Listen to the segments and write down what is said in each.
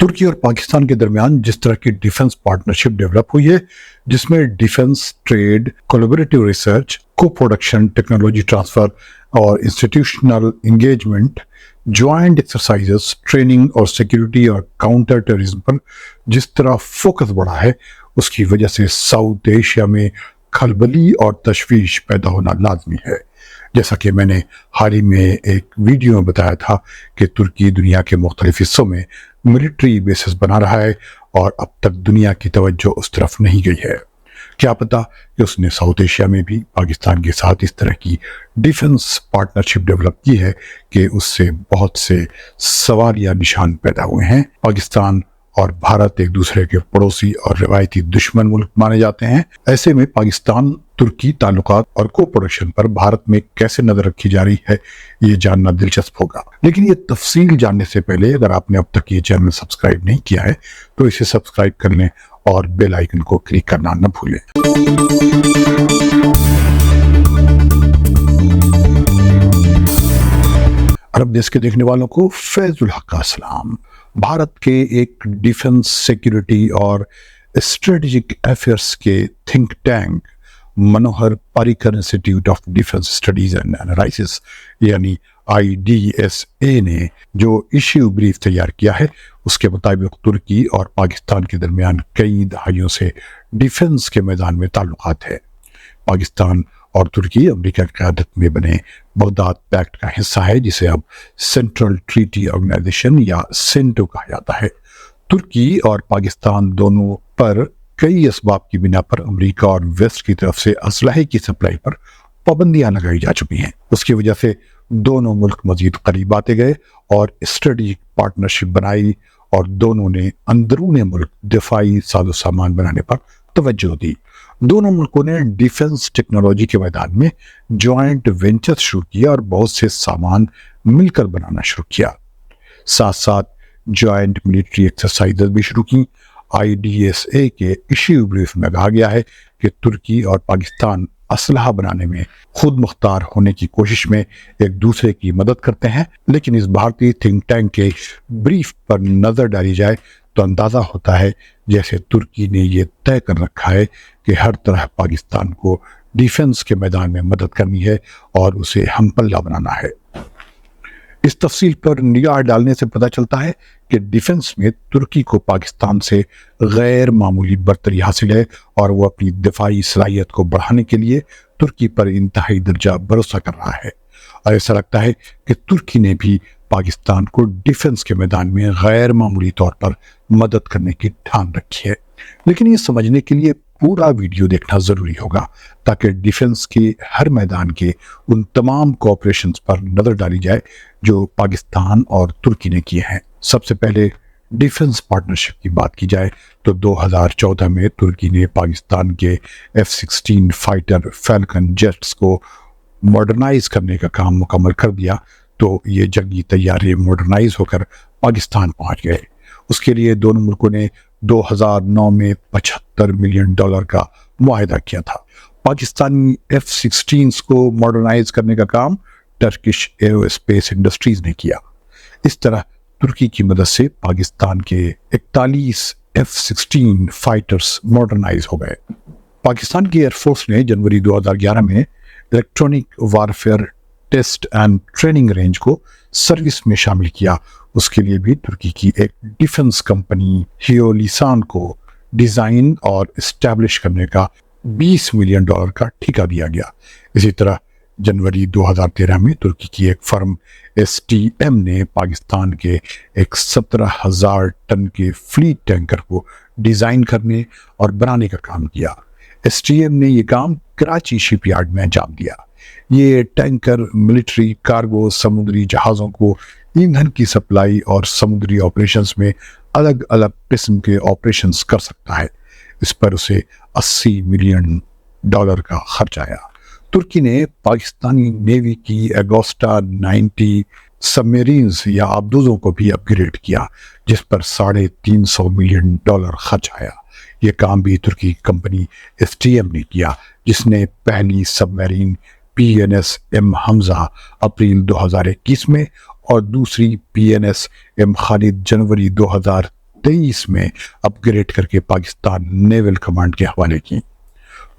ترکی اور پاکستان کے درمیان جس طرح کی ڈیفنس پارٹنرشپ ڈیولپ ہوئی ہے، جس میں ڈیفنس، ٹریڈ، کولیبریٹو ریسرچ، کو پروڈکشن، ٹیکنالوجی ٹرانسفر اور institutional engagement, joint exercises, training اور سیکیورٹی اور کاؤنٹر ٹیررزم پر جس طرح فوکس بڑھا ہے، اس کی وجہ سے ساؤتھ ایشیا میں کھلبلی اور تشویش پیدا ہونا لازمی ہے۔ جیسا کہ میں نے حال ہی میں ایک ویڈیو میں بتایا تھا کہ ترکی دنیا کے مختلف حصوں میں ملٹری بیسز بنا رہا ہے اور اب تک دنیا کی توجہ اس طرف نہیں گئی ہے۔ کیا پتا کہ اس نے ساؤتھ ایشیا میں بھی پاکستان کے ساتھ اس طرح کی ڈیفنس پارٹنرشپ ڈیولپ کی ہے کہ اس سے بہت سے سوال یا نشان پیدا ہوئے ہیں۔ پاکستان اور بھارت ایک دوسرے کے پڑوسی اور روایتی دشمن ملک مانے جاتے ہیں۔ ایسے میں پاکستان ترکی تعلقات اور کو پروڈکشن پر بھارت میں کیسے نظر رکھی جا رہی ہے، یہ جاننا دلچسپ ہوگا۔ لیکن یہ تفصیل جاننے سے پہلے اگر آپ نے اب تک یہ چینل سبسکرائب نہیں کیا ہے تو اسے سبسکرائب کر لیں اور بیل آئیکن کو کلک کرنا نہ بھولیں۔ عرب دیش کے دیکھنے والوں کو فیض الحق کا سلام۔ بھارت کے ایک ڈیفنس، سیکیورٹی اور اسٹریٹجک افیئرس کے think tank Manohar Parrikar institute of defence studies and analysis یعنی IDSA نے جو ایشو بریف تیار کیا ہے، اس کے مطابق ترکی اور پاکستان کے درمیان کئی دہائیوں سے ڈیفنس کے میدان میں تعلقات ہے۔ پاکستان اور ترکی امریکہ کی قیادت میں بنے بغداد پیکٹ کا حصہ ہے، جسے اب سینٹرل ٹریٹی آرگنائزیشن یا سینٹو کہا جاتا ہے۔ ترکی اور پاکستان دونوں پر کئی اسباب کی بنا پر امریکہ اور ویسٹ کی طرف سے اسلحے کی سپلائی پر پابندیاں لگائی جا چکی ہیں۔ اس کی وجہ سے دونوں ملک مزید قریب آتے گئے اور اسٹریٹجک پارٹنرشپ بنائی اور دونوں نے اندرون ملک دفاعی ساز و سامان بنانے پر توجہ دی۔ دونوں ملکوں نے ڈیفنس ٹیکنالوجی کے میدان میں جوائنٹ وینچر شروع کیا اور بہت سے سامان مل کر بنانا شروع کیا۔ ساتھ ساتھ جوائنٹ ملٹری ایکسرسائزز بھی شروع کی۔ IDSA کے ایشو بریف میں کہا گیا ہے کہ ترکی اور پاکستان اسلحہ بنانے میں خود مختار ہونے کی کوشش میں ایک دوسرے کی مدد کرتے ہیں، لیکن اس بھارتی تھنک ٹینک کے بریف پر نظر ڈالی جائے تو اندازہ ہوتا ہے جیسے ترکی نے یہ طے کر رکھا ہے کہ ہر طرح پاکستان کو ڈیفنس کے میدان میں مدد کرنی ہے اور اسے ہم پلہ بنانا ہے۔ اس تفصیل پر نگاہ ڈالنے سے پتہ چلتا ہے کہ ڈیفنس میں ترکی کو پاکستان سے غیر معمولی برتری حاصل ہے اور وہ اپنی دفاعی صلاحیت کو بڑھانے کے لیے ترکی پر انتہائی درجہ بھروسہ کر رہا ہے، اور ایسا لگتا ہے کہ ترکی نے بھی پاکستان کو ڈیفنس کے میدان میں غیر معمولی طور پر مدد کرنے کی ٹھان رکھی ہے۔ لیکن یہ سمجھنے کے لیے پورا ویڈیو دیکھنا ضروری ہوگا تاکہ ڈیفنس کے ہر میدان کے ان تمام کوآپریشنز پر نظر ڈالی جائے جو پاکستان اور ترکی نے کیے ہیں۔ سب سے پہلے ڈیفنس پارٹنرشپ کی بات کی جائے تو 2014 میں ترکی نے پاکستان کے F-16 فائٹر فیلکن جیٹس کو ماڈرنائز کرنے کا کام مکمل کر دیا، تو یہ جنگی طیارے ماڈرنائز ہو کر پاکستان پہنچ گئے۔ اس کے لیے دونوں ملکوں نے 2009 میں $75 ملین کا معاہدہ کیا تھا۔ پاکستانی F-16 کو ماڈرنائز کرنے کا کام ٹرکش ایرو اسپیس انڈسٹریز نے کیا۔ اس طرح ترکی کی مدد سے پاکستان کے 41 F-16 فائٹرز ماڈرنائز ہو گئے۔ پاکستان کی ایئر فورس نے جنوری 2011 میں electronic warfare test and training range کو سروس میں شامل کیا۔ اس کے لیے بھی ترکی کی ایک ڈیفنس کمپنی ہیولیسان کو ڈیزائن اور اسٹیبلش کرنے کا $20 ملین کا ٹھیکہ دیا گیا۔ اسی طرح جنوری 2013 میں ترکی کی ایک فرم STM نے پاکستان کے ایک 17,000 ٹن کے فلیٹ ٹینکر کو ڈیزائن کرنے اور بنانے کا کام کیا۔ STM نے یہ کام کراچی شپ یارڈ میں انجام دیا۔ یہ ٹینکر ملٹری کارگو، سمندری جہازوں کو ایندھن کی سپلائی اور سمندری آپریشنز میں الگ الگ قسم کے آپریشنز کر سکتا ہے۔ اس پر اسے $80 ملین کا خرچ آیا۔ ترکی نے پاکستانی نیوی کی اگوسٹا 90 سب میرینز یا آبدوزوں کو بھی اپ گریڈ کیا، جس پر $350 ملین خرچ آیا۔ یہ کام بھی ترکی کمپنی STM نے کیا، جس نے پہلی سب میرین PNS M حمزہ اپریل 2021 میں اور دوسری PNS M خالد جنوری 2022 2023 میں اپ گریڈ کر کے پاکستان نیول کمانڈ کے حوالے کی۔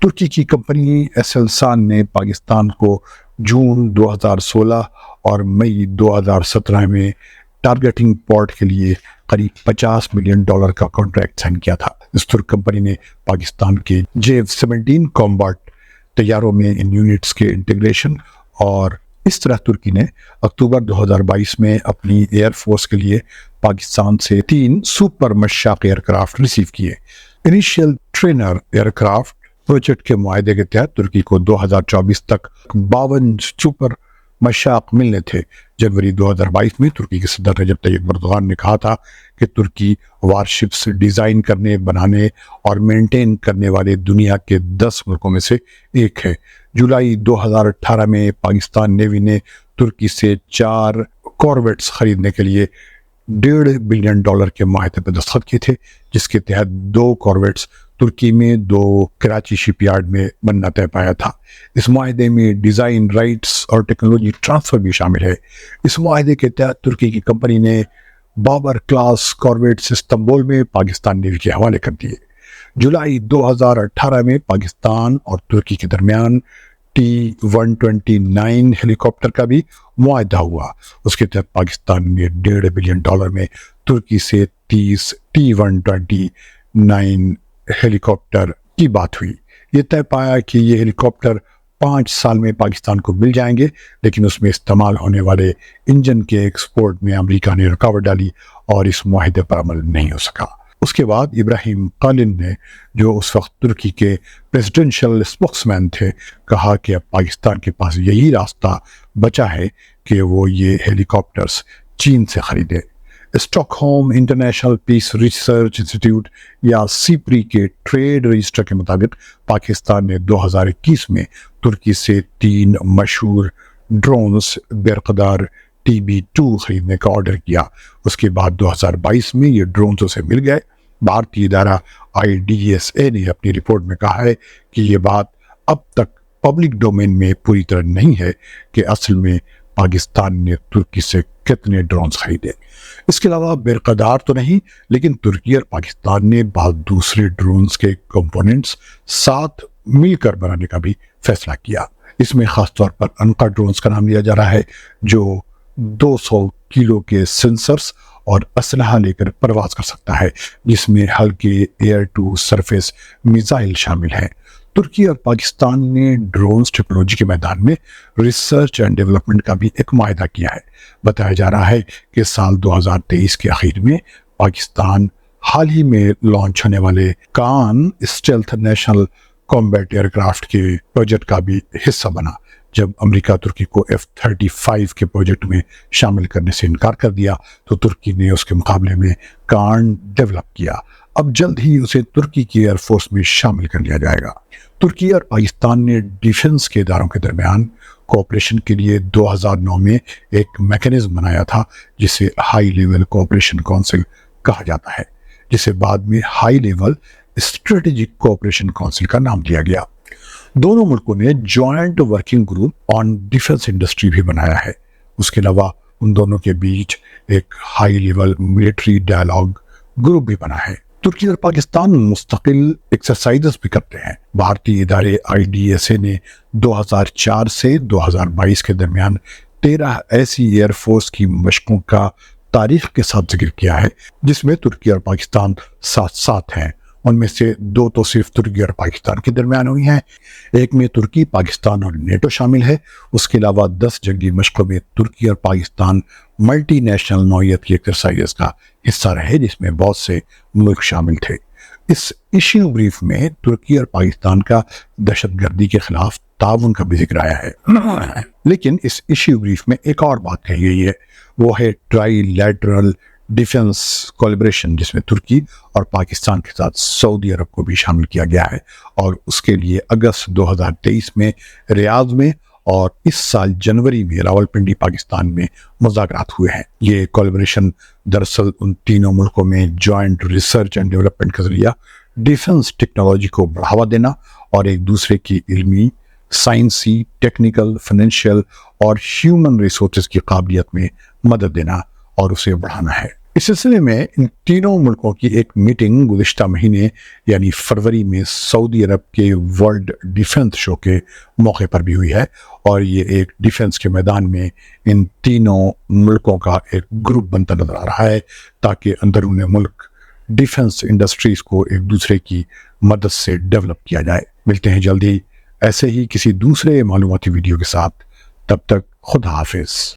ترکی کی کمپنی ایسلسان نے پاکستان کو جون 2016 اور مئی 2017 میں ٹارگیٹنگ پورٹ کے لیے قریب $50 ملین کا کانٹریکٹ سائن کیا تھا۔ اس ترک کمپنی نے پاکستان کے J-17 کامبیٹ طیاروں میں ان یونٹس کے انٹیگریشن، اور اس طرح ترکی نے اکتوبر 2022 میں اپنی ایئر فورس کے لیے پاکستان سے 3 super Mushshak aircraft receive کیے۔ Initial trainer aircraft project کے معاہدے کے تحت ترکی کو 2024 تک 52 سپر مشاق ملنے تھے۔ جنوری 2022 میں ترکی کے صدر رجب طیب اردوغان نے کہا تھا کہ ترکی وارشپس ڈیزائن کرنے، بنانے اور مینٹین کرنے والے دنیا کے 10 ملکوں میں سے ایک ہے۔ جولائی 2018 میں پاکستان نیوی نے ترکی سے 4 کورویٹس خریدنے کے لیے $1.5 بلین کے معاہدے پر دستخط کیے تھے، جس کے تحت 2 کورویٹس ترکی میں، 2 کراچی شپ یارڈ میں بننا طے پایا تھا۔ اس معاہدے میں ڈیزائن رائٹس اور ٹیکنالوجی ٹرانسفر بھی شامل ہے۔ اس معاہدے کے تحت ترکی کی کمپنی نے بابر کلاس کورویٹس استنبول میں پاکستان نیوی کے حوالے کر دیے۔ جولائی 2018 میں پاکستان اور ترکی کے درمیان T-129 ہیلی کاپٹر کا بھی معاہدہ ہوا۔ اس کے تحت پاکستان نے $1.5 بلین میں ترکی سے 30 T-129 ہیلی کاپٹر کی بات ہوئی۔ یہ طے پایا کہ یہ ہیلی کاپٹر 5 سال میں پاکستان کو مل جائیں گے، لیکن اس میں استعمال ہونے والے انجن کے ایکسپورٹ میں امریکہ نے رکاوٹ ڈالی اور اس معاہدے پر عمل نہیں ہو سکا۔ اس کے بعد ابراہیم قالن نے، جو اس وقت ترکی کے پریزیڈنشل اسپوکس مین تھے، کہا کہ اب پاکستان کے پاس یہی راستہ بچا ہے کہ وہ یہ ہیلی کاپٹرز چین سے خریدے۔ Stock home international peace research institute یا سیپری کے ٹریڈ رجسٹر کے مطابق پاکستان نے 2021 میں ترکی سے 3 مشہور ڈرونز برقدار TB2 خریدنے کا آرڈر کیا۔ اس کے بعد 2022 میں یہ ڈرونز اسے مل گئے۔ بھارتی ادارہ IDSA نے اپنی رپورٹ میں کہا ہے کہ یہ بات اب تک پبلک ڈومین میں پوری طرح نہیں ہے کہ اصل میں پاکستان نے ترکی سے کتنے ڈرونز خریدے۔ اس کے علاوہ برقدار تو نہیں، لیکن ترکی اور پاکستان نے بعض دوسرے ڈرونز کے کمپوننٹس ساتھ مل کر بنانے کا بھی فیصلہ کیا۔ اس میں خاص طور پر انقا ڈرونز کا نام لیا جا رہا ہے، جو 200 کلو کے سینسرز اور اسلحہ لے کر پرواز کر سکتا ہے، جس میں ہلکے ایئر ٹو سرفیس میزائل شامل ہیں۔ ترکی اور پاکستان نے ڈرونز ٹیکنالوجی کے میدان میں ریسرچ اینڈ ڈیولپمنٹ کا بھی ایک معاہدہ کیا ہے۔ بتایا جا رہا ہے کہ سال 2023 کے اخیر میں پاکستان حال ہی میں لانچ ہونے والے Kaan stealth national combat aircraft کے پروجیکٹ کا بھی حصہ بنا۔ جب امریکہ ترکی کو F-35 کے پروجیکٹ میں شامل کرنے سے انکار کر دیا تو ترکی نے اس کے مقابلے میں کان ڈیولپ کیا۔ اب جلد ہی اسے ترکی کی ایئر فورس میں شامل کر لیا جائے گا۔ ترکی اور پاکستان نے ڈیفنس کے اداروں کے درمیان کوآپریشن کے لیے 2009 میں ایک میکینزم بنایا تھا، جسے ہائی لیول کوآپریشن کونسل کہا جاتا ہے، جسے بعد میں high level strategic cooperation council کا نام دیا گیا۔ دونوں ملکوں نے joint working group on defence industry بھی بنایا ہے۔ اس کے علاوہ ان دونوں کے بیچ ایک high level military dialogue group بھی بنا ہے۔ ترکی اور پاکستان مستقل ایکسرسائزز بھی کرتے ہیں۔ بھارتی ادارے IDSA نے 2004 سے 2022 کے درمیان 13 ایسی ایئر فورس کی مشقوں کا تاریخ کے ساتھ ذکر کیا ہے، جس میں ترکی اور پاکستان ساتھ ساتھ ہیں۔ ان میں سے 2 تو صرف ترکی اور پاکستان کے درمیان ہوئی ہیں، ایک میں ترکی، پاکستان اور نیٹو شامل ہے۔ اس کے علاوہ 10 جنگی مشقوں میں ترکی اور پاکستان ملٹی نیشنل نوعیت کی ایکسرسائزز کا حصہ رہے، جس میں بہت سے ملک شامل تھے۔ اس ایشو بریف میں ترکی اور پاکستان کا دہشت گردی کے خلاف تعاون کا بھی ذکر آیا ہے، لیکن اس ایشو بریف میں ایک اور بات کہی گئی ہے، وہ ہے ٹرائی لیٹرل ڈیفنس کولیبریشن، جس میں ترکی اور پاکستان کے ساتھ سعودی عرب کو بھی شامل کیا گیا ہے، اور اس کے لیے اگست 2023 میں ریاض میں اور اس سال جنوری میں راولپنڈی پاکستان میں مذاکرات ہوئے ہیں۔ یہ کولیبریشن دراصل ان تینوں ملکوں میں جوائنٹ ریسرچ اینڈ ڈیولپمنٹ کے ذریعہ ڈیفنس ٹیکنالوجی کو بڑھاوا دینا اور ایک دوسرے کی علمی، سائنسی، ٹیکنیکل، فائنینشیل اور ہیومن ریسورسز کی قابلیت میں مدد دینا اور اسے بڑھانا ہے۔ اس سلسلے میں ان تینوں ملکوں کی ایک میٹنگ گزشتہ مہینے یعنی فروری میں سعودی عرب کے ورلڈ ڈیفنس شو کے موقع پر بھی ہوئی ہے، اور یہ ایک ڈیفنس کے میدان میں ان تینوں ملکوں کا ایک گروپ بنتا نظر آ رہا ہے تاکہ اندرون ملک ڈیفنس انڈسٹریز کو ایک دوسرے کی مدد سے ڈیولپ کیا جائے۔ ملتے ہیں جلدی ایسے ہی کسی دوسرے معلوماتی ویڈیو کے ساتھ، تب تک خدا حافظ۔